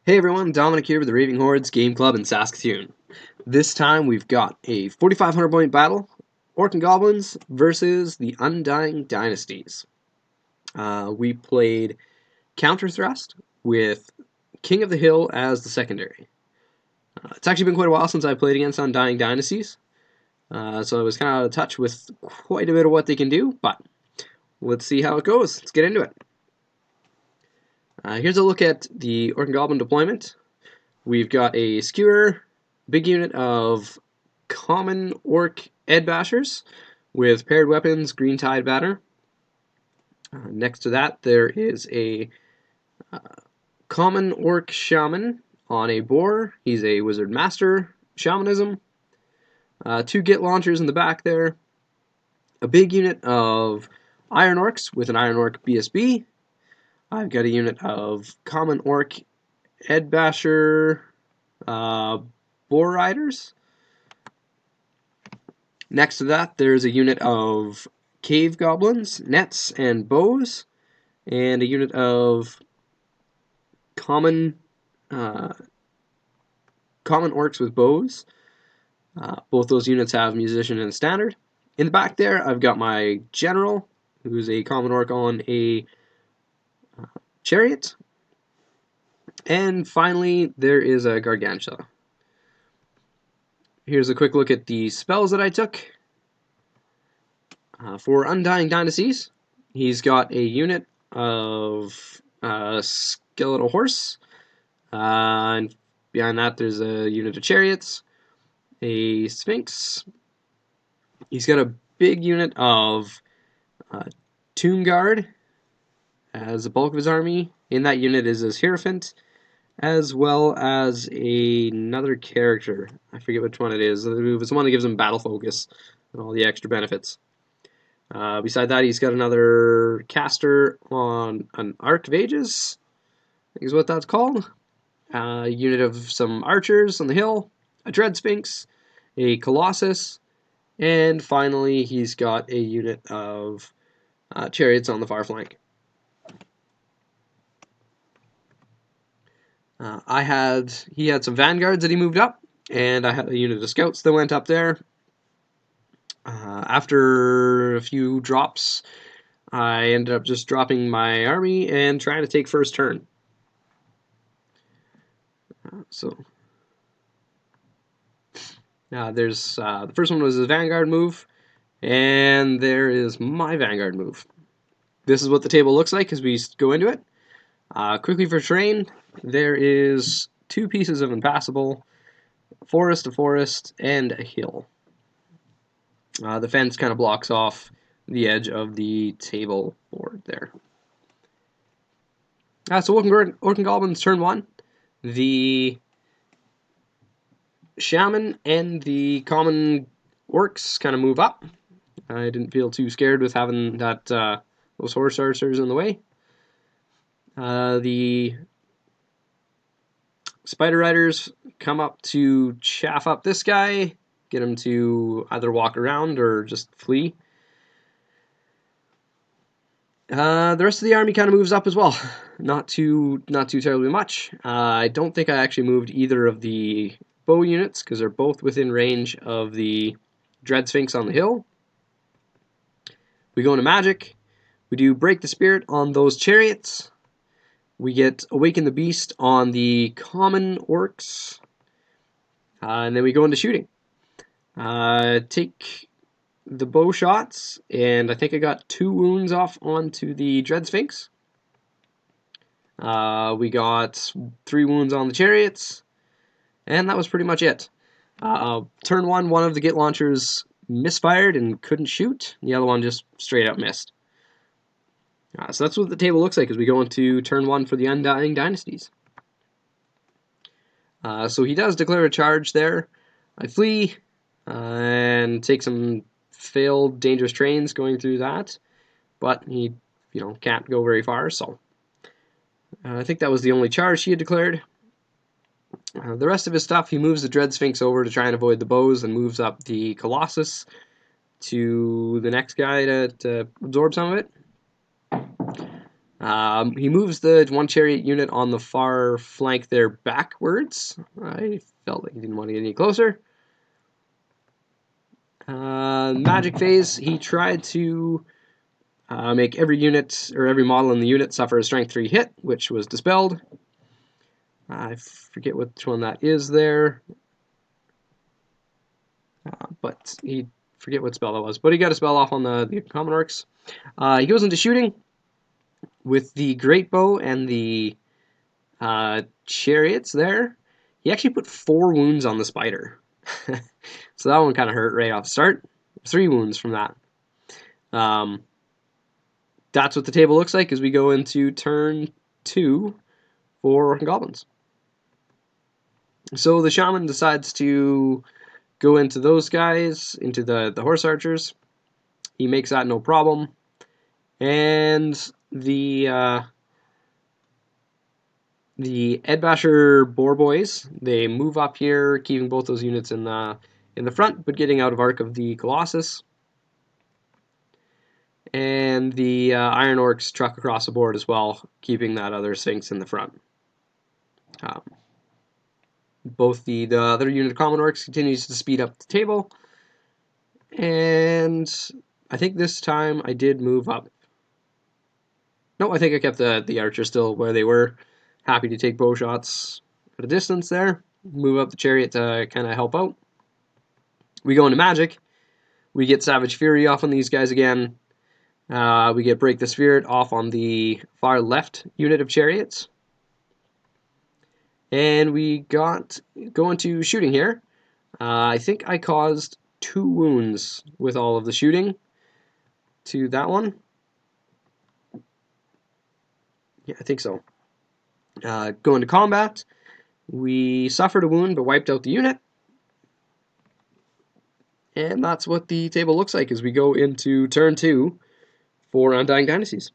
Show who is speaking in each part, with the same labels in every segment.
Speaker 1: Hey everyone, Dominic here with the Raving Hordes Game Club in Saskatoon. This time we've got a 4,500 point battle, Orc and Goblins versus the Undying Dynasties. We played Counter Thrust with King of the Hill as the secondary. It's actually been quite a while since I played against Undying Dynasties, so I was kind of out of touch with quite a bit of what they can do, but let's see how it goes. Let's get into it. Here's a look at the Orc and Goblin deployment. We've got a skewer, big unit of common Orc Ed Bashers with paired weapons, Green Tide Banner. Next to that, there is a common Orc Shaman on a boar. He's a Wizard Master Shamanism. Two Git launchers in the back there. A big unit of Iron Orcs with an Iron Orc BSB. I've got a unit of common Orc Ed Basher Boar Riders. Next to that, there's a unit of Cave Goblins, Nets, and Bows, and a unit of common Orcs with Bows. Both those units have Musician and Standard. In the back there, I've got my General, who's a common Orc on a Chariot. And finally, there is a Gargantua. Here's a quick look at the spells that I took. For Undying Dynasties, he's got a unit of Skeletal Horse. And behind that, there's a unit of Chariots, a Sphinx. He's got a big unit of Tomb Guard as the bulk of his army. In that unit is his Hierophant, as well as another character. I forget which one it is. It's the one that gives him battle focus and all the extra benefits. Beside that, he's got another caster on an Arc of Ages, I think is what that's called. A unit of some archers on the hill, a Dread Sphinx, a Colossus, and finally he's got a unit of chariots on the far flank. He had some vanguards that he moved up, and I had a unit of scouts that went up there. After a few drops, I ended up just dropping my army and trying to take first turn. There's the first one was his Vanguard move, and there is my Vanguard move. This is what the table looks like as we go into it. Quickly for terrain, there is two pieces of impassable, a forest, and a hill. The fence kind of blocks off the edge of the table board there. So Orc and Goblins turn one. The Shaman and the common Orcs kind of move up. I didn't feel too scared with having that those horse archers in the way. The Spider Riders come up to chaff up this guy, get him to either walk around or just flee. The rest of the army kind of moves up as well. Not too terribly much. I don't think I actually moved either of the bow units because they're both within range of the Dread Sphinx on the hill. We go into magic. We do Break the Spirit on those chariots. We get Awaken the Beast on the common orcs. And then we go into shooting. Take the bow shots, and I think I got 2 wounds off onto the Dread Sphinx. We got 3 wounds on the chariots, and that was pretty much it. Turn one of the Git launchers misfired and couldn't shoot. The other one just straight up missed. So that's what the table looks like as we go into turn 1 for the Undying Dynasties. So he does declare a charge there. I flee and take some failed dangerous trains going through that, but he can't go very far, so I think that was the only charge he had declared. The rest of his stuff, he moves the Dread Sphinx over to try and avoid the bows and moves up the Colossus to the next guy to absorb some of it. He moves the one chariot unit on the far flank there backwards. I felt like he didn't want to get any closer. Magic phase, he tried to make every unit or every model in the unit suffer a strength 3 hit, which was dispelled. I forget which one that is there, but he forget what spell that was. But he got a spell off on the common orcs. He goes into shooting with the great bow and the chariots there. He actually put 4 wounds on the spider. So that one kind of hurt right off the start. 3 wounds from that. That's what the table looks like as we go into turn 2 for Orc and Goblins. So the Shaman decides to go into those guys, into the horse archers. He makes that no problem. And the Edbasher Boar Boys, they move up here, keeping both those units in the front, but getting out of arc of the Colossus. And the Iron Orcs truck across the board as well, keeping that other Sphinx in the front. Both the other unit of Common Orcs continues to speed up the table. And I think this time I did move up. No, I think I kept the archers still where they were. Happy to take bow shots at a distance there. Move up the chariot to kind of help out. We go into magic. We get Savage Fury off on these guys again. We get Break the Spirit off on the far left unit of chariots. And we go into shooting here. I think I caused 2 wounds with all of the shooting to that one. Yeah, I think so. Go into combat. We suffered a wound but wiped out the unit. And that's what the table looks like as we go into turn 2 for Undying Dynasties.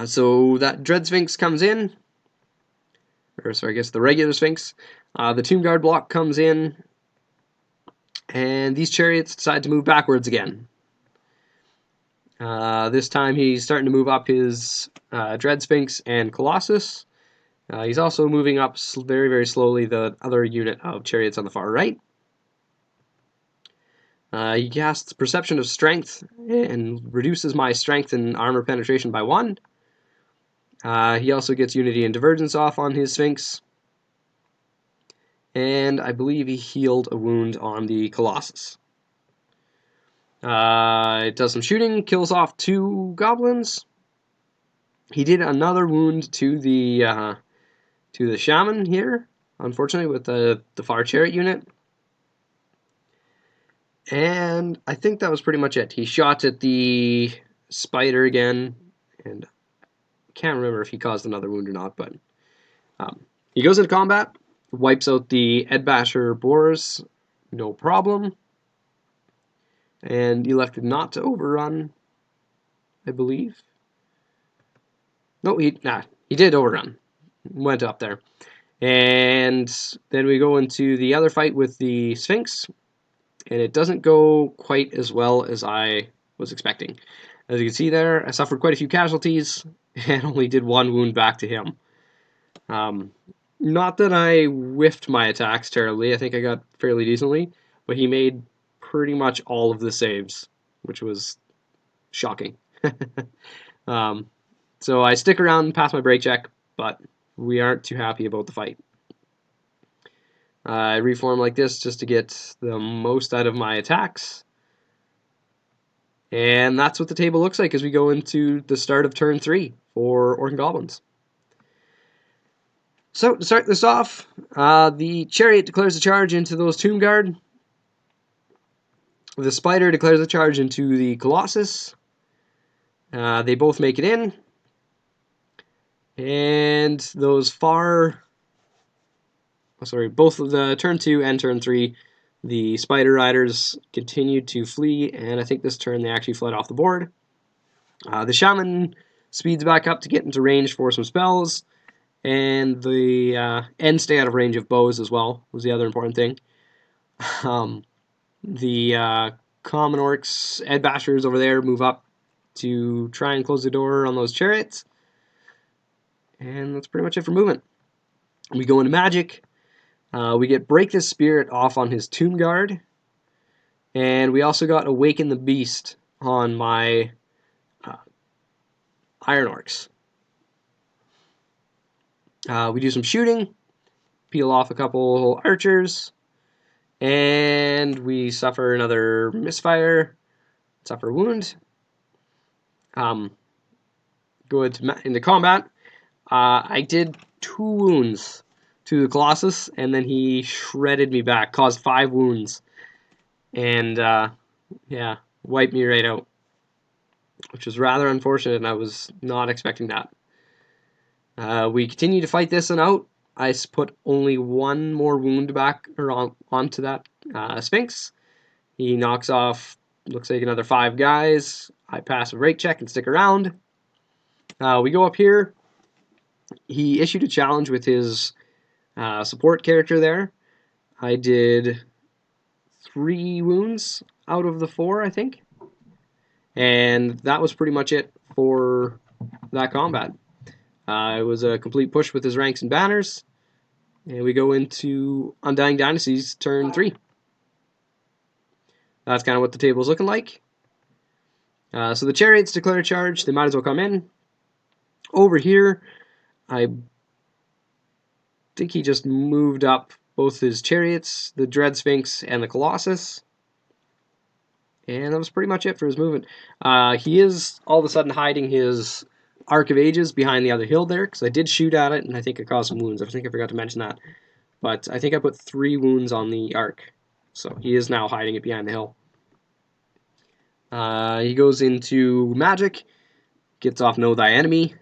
Speaker 1: So that Dread Sphinx comes in. Or sorry, I guess the regular Sphinx. The Tomb Guard block comes in. And these chariots decide to move backwards again. This time he's starting to move up his Dread Sphinx and Colossus. He's also moving up very, very slowly the other unit of chariots on the far right. He casts Perception of Strength and reduces my strength and armor penetration by 1. He also gets Unity and Divergence off on his Sphinx. And I believe he healed a wound on the Colossus. It does some shooting, kills off 2 goblins. He did another wound to the Shaman here, unfortunately, with the far chariot unit. And I think that was pretty much it. He shot at the spider again, and I can't remember if he caused another wound or not, but he goes into combat, wipes out the Edbasher Boars, no problem. And he elected not to overrun, I believe. No, he did overrun. Went up there. And then we go into the other fight with the Sphinx, and it doesn't go quite as well as I was expecting. As you can see there, I suffered quite a few casualties and only did 1 wound back to him. Not that I whiffed my attacks terribly, I think I got fairly decently, but he made pretty much all of the saves, which was shocking. So I stick around and pass my break check, but we aren't too happy about the fight. I reform like this just to get the most out of my attacks. And that's what the table looks like as we go into the start of turn 3 for Orc and Goblins. So to start this off, the Chariot declares a charge into those Tomb Guard. The Spider declares a charge into the Colossus. They both make it in. And those both of the turn 2 and turn 3, the Spider Riders continued to flee, and I think this turn they actually fled off the board. The Shaman speeds back up to get into range for some spells, and and stay out of range of bows as well, was the other important thing. The Common Orcs, Edbashers over there, move up to try and close the door on those chariots. And that's pretty much it for movement. We go into magic. We get Break the Spirit off on his Tomb Guard. And we also got Awaken the Beast on my Iron Orcs. We do some shooting, peel off a couple archers, and we suffer another misfire, suffer a wound. Go into combat. I did 2 wounds to the Colossus, and then he shredded me back, caused 5 wounds, and yeah, wiped me right out, which was rather unfortunate, and I was not expecting that. We continue to fight this one out. I put only 1 more wound back onto that Sphinx. He knocks off, looks like another 5 guys. I pass a rake check and stick around. We go up here. He issued a challenge with his support character there. I did 3 wounds out of the 4, I think. And that was pretty much it for that combat. It was a complete push with his ranks and banners. And we go into Undying Dynasties turn 3. That's kind of what the table's looking like. So the chariots declare a charge. They might as well come in. Over here, I think he just moved up both his chariots, the Dread Sphinx, and the Colossus. And that was pretty much it for his movement. He is all of a sudden hiding his Arc of Ages behind the other hill there, because I did shoot at it, and I think I caused some wounds. I think I forgot to mention that. But I think I put 3 wounds on the Arc. So he is now hiding it behind the hill. He goes into magic, gets off Know Thy Enemy,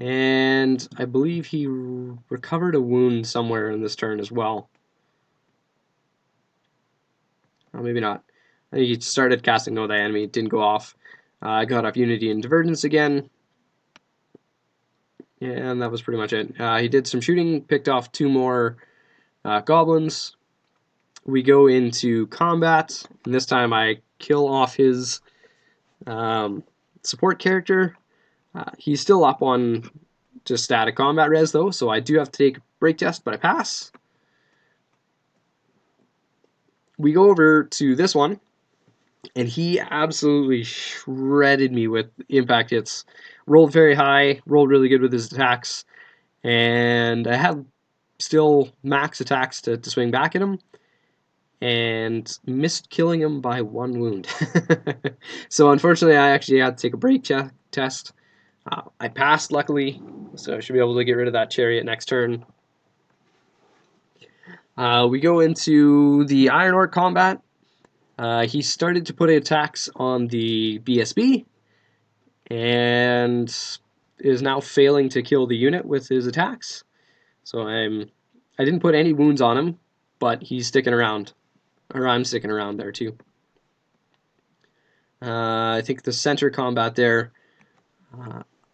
Speaker 1: and I believe he recovered a wound somewhere in this turn as well. Oh, maybe not. I think he started casting Know Thy Enemy, it didn't go off. I got off Unity and Divergence again. And that was pretty much it. He did some shooting, picked off 2 more goblins. We go into combat, and this time I kill off his support character. He's still up on just static combat res though, so I do have to take a break test, but I pass. We go over to this one, and he absolutely shredded me with impact hits. Rolled very high, rolled really good with his attacks, and I had still max attacks to swing back at him, and missed killing him by 1 wound. So unfortunately, I actually had to take a break test. I passed, luckily, so I should be able to get rid of that chariot next turn. We go into the Iron Orc combat. He started to put attacks on the BSB, and is now failing to kill the unit with his attacks. So I didn't put any wounds on him, but he's sticking around. Or I'm sticking around there too. I think the center combat there,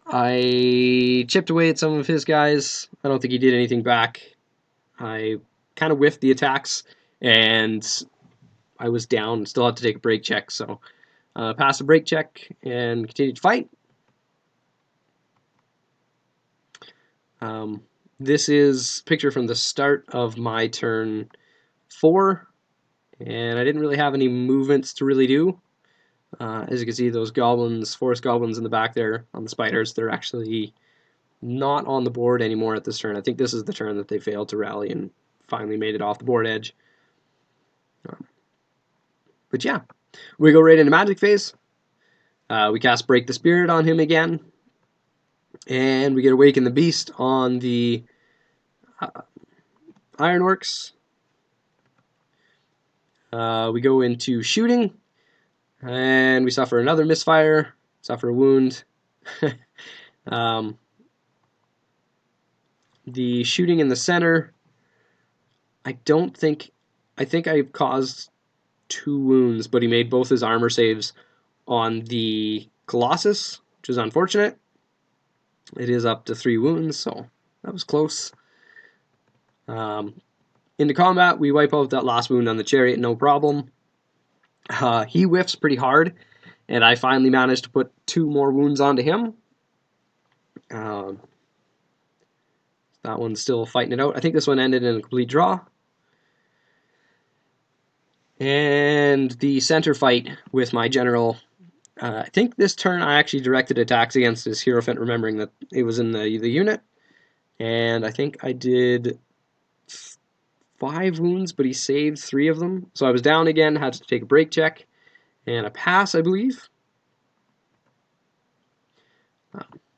Speaker 1: I chipped away at some of his guys. I don't think he did anything back. I kind of whiffed the attacks, and I was down. Still had to take a break check, so passed a break check and continued to fight. This is a picture from the start of my turn 4, and I didn't really have any movements to really do. As you can see, those goblins, forest goblins in the back there on the spiders, they're actually not on the board anymore at this turn. I think this is the turn that they failed to rally and finally made it off the board edge. But yeah, we go right into magic phase. We cast Break the Spirit on him again, and we get Awaken the Beast on the Ironworks. We go into shooting, and we suffer another misfire, suffer a wound. The shooting in the center, I think I caused 2 wounds, but he made both his armor saves on the Colossus, which is unfortunate. It is up to 3 wounds, so that was close. Into combat, we wipe out that last wound on the chariot, no problem. He whiffs pretty hard, And I finally managed to put 2 more wounds onto him. That one's still fighting it out. I think this one ended in a complete draw. And the center fight with my general. I think this turn I actually directed attacks against his Hierophant, remembering that it was in the unit. And I think I did 5 wounds, but he saved 3 of them. So I was down again, had to take a break check, and a pass, I believe.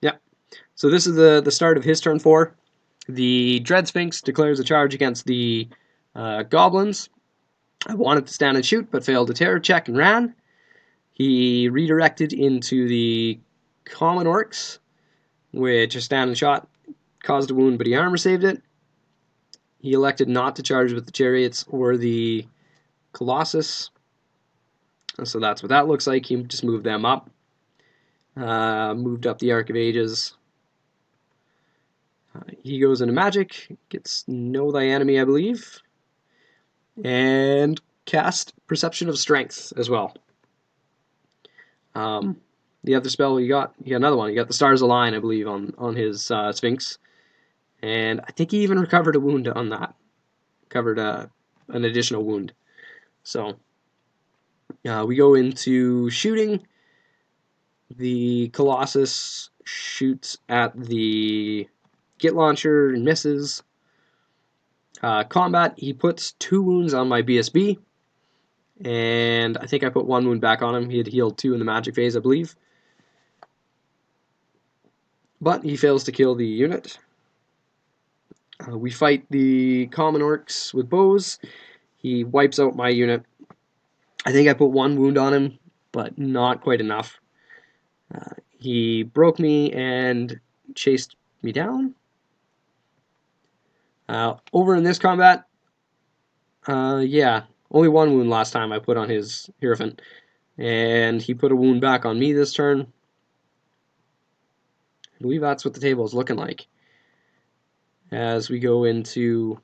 Speaker 1: Yeah. So this is the start of his turn 4. The Dread Sphinx declares a charge against the Goblins. I wanted to stand and shoot, but failed a terror check and ran. He redirected into the Common Orcs, which a stand and shot caused a wound, but he armor saved it. He elected not to charge with the Chariots or the Colossus. So that's what that looks like. He just moved them up. Moved up the Arc of Ages. He goes into Magic, gets Know Thy Enemy, I believe, and cast Perception of Strength as well. The other spell you got another one. You got the Stars Align, I believe, on his Sphinx. And I think he even recovered a wound on that. Covered an additional wound. So we go into shooting. The Colossus shoots at the Git Launcher and misses. Combat, he puts 2 wounds on my BSB. And I think I put 1 wound back on him. He had healed 2 in the magic phase, I believe. But he fails to kill the unit. We fight the Common Orcs with bows. He wipes out my unit. I think I put 1 wound on him, but not quite enough. He broke me and chased me down. Over in this combat, yeah, only 1 wound last time I put on his Hierophant. And he put a wound back on me this turn. I believe that's what the table is looking like. As we go into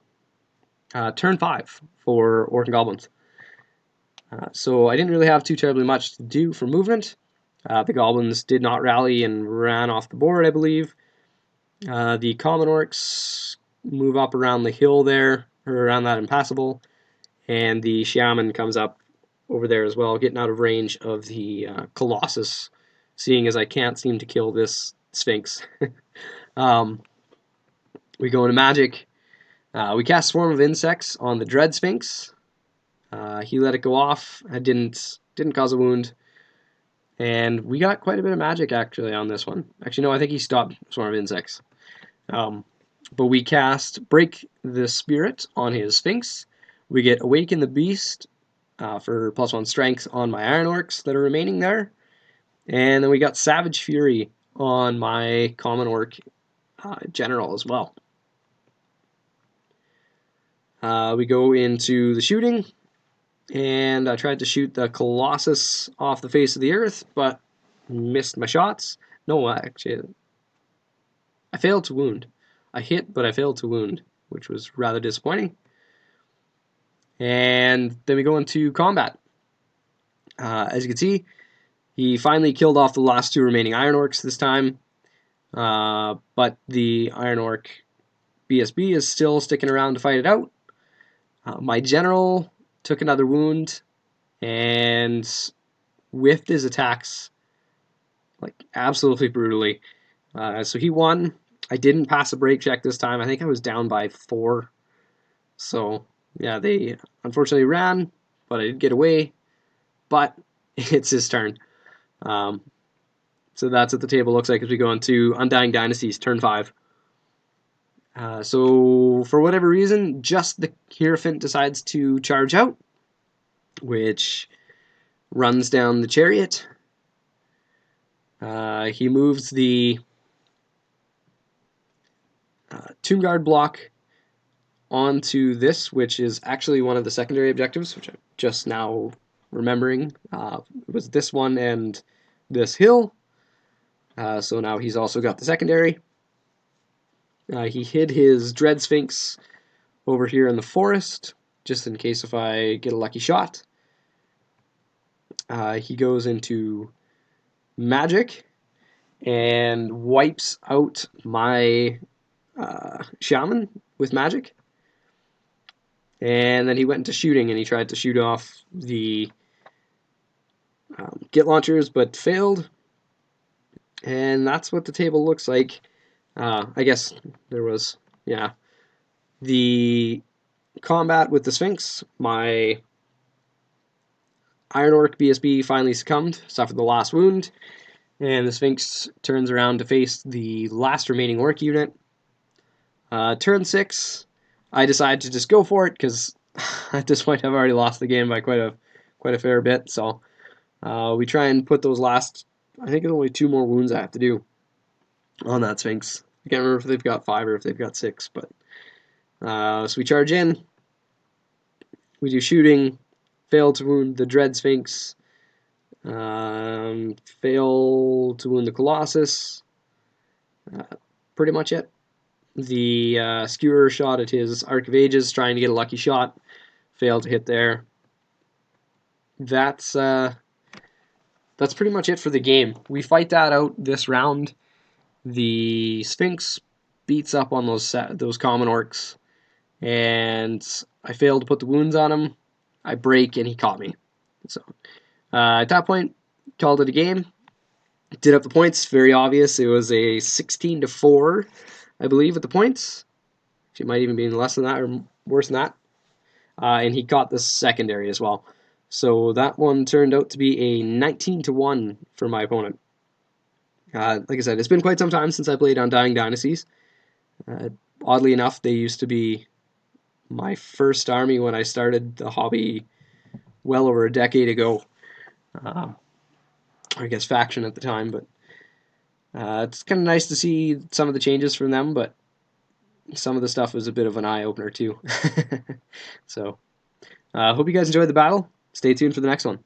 Speaker 1: turn 5 for Orc and Goblins. So I didn't really have too terribly much to do for movement. The Goblins did not rally and ran off the board, I believe. The Common Orcs move up around the hill there, or around that impassable, and the Shaman comes up over there as well, getting out of range of the Colossus, seeing as I can't seem to kill this Sphinx. We go into Magic. We cast Swarm of Insects on the Dread Sphinx. He let it go off. I didn't cause a wound. And we got quite a bit of magic, actually, on this one. Actually, no, I think he stopped Swarm of Insects. But we cast Break the Spirit on his Sphinx. We get Awaken the Beast for +1 strength on my Iron Orcs that are remaining there. And then we got Savage Fury on my Common Orc General as well. We go into the shooting. And I tried to shoot the Colossus off the face of the earth, but missed my shots. No, actually, I failed to wound. I hit, but I failed to wound, which was rather disappointing. And then we go into combat. As you can see, he finally killed off the last 2 remaining Iron Orcs this time. But the Iron Orc BSB is still sticking around to fight it out. My general took another wound and whiffed his attacks like absolutely brutally. So he won. I didn't pass a break check this time. I think I was down by 4. So yeah, they unfortunately ran, but I did get away. But it's his turn. So that's what the table looks like as we go into Undying Dynasties, turn 5. So for whatever reason, just the Hierophant decides to charge out, which runs down the Chariot. He moves the Tomb Guard block onto this, which is actually one of the secondary objectives, which I'm just now remembering. It was this one and this hill. So now he's also got the secondary. He hid his Dread Sphinx over here in the forest, just in case if I get a lucky shot. he goes into magic and wipes out my shaman with magic. And then he went into shooting and he tried to shoot off the git launchers but failed. And that's what the table looks like. I guess there was, yeah, the combat with the Sphinx. My Iron Orc BSB finally succumbed, suffered the last wound, and the Sphinx turns around to face the last remaining Orc unit. Turn 6, I decide to just go for it because at this point I've already lost the game by quite a fair bit. So we try and put those last. I think it's only 2 more wounds I have to do on that Sphinx. I can't remember if they've got 5 or if they've got 6, but so we charge in. We do shooting, fail to wound the Dread Sphinx, fail to wound the Colossus. Pretty much it. The skewer shot at his Arc of Ages, trying to get a lucky shot, failed to hit there. That's pretty much it for the game. We fight that out this round. The Sphinx beats up on those common orcs, and I failed to put the wounds on him. I break, and he caught me. So at that point, called it a game. Did up the points. Very obvious. It was a 16-4, I believe, at the points. It might even be less than that or worse than that. And he caught the secondary as well. So that one turned out to be a 19-1 for my opponent. Like I said, it's been quite some time since I played Undying Dynasties. Oddly enough, they used to be my first army when I started the hobby well over a decade ago. I guess faction at the time, but it's kind of nice to see some of the changes from them, but some of the stuff was a bit of an eye-opener too. So, hope you guys enjoyed the battle. Stay tuned for the next one.